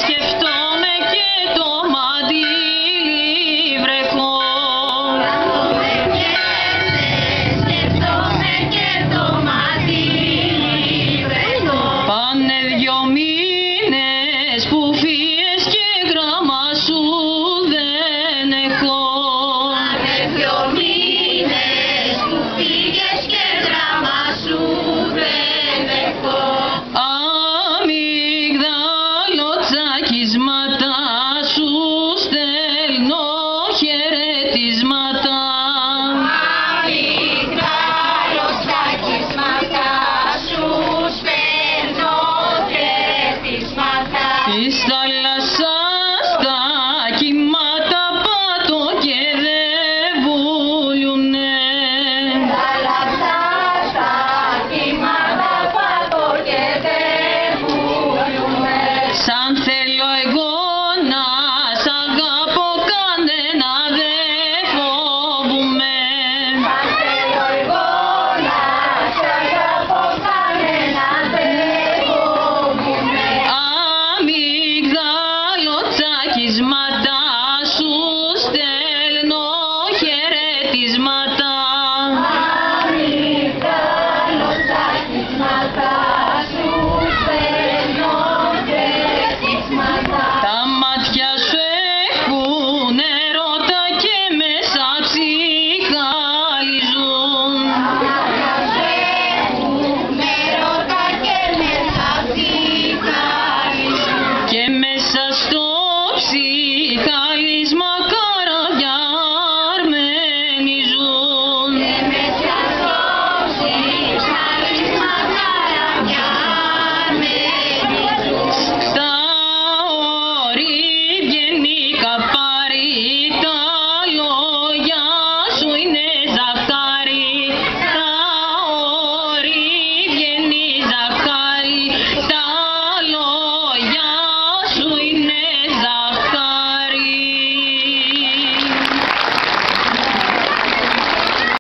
σκεφτόμαι και το μαντίλι βρεχώ. Πάνε 2 μήνες που φύγες και γράμμα σου δεν έχω. Πάνε 2 μήνες που φύγες και γράμμα σου δεν έχω. Αμυγδαλοτσακίσματα σου στέλνω χαιρετίσματα. Αμυγδαλοτσακίσματα σου στέλνω χαιρετίσματα. Εις τα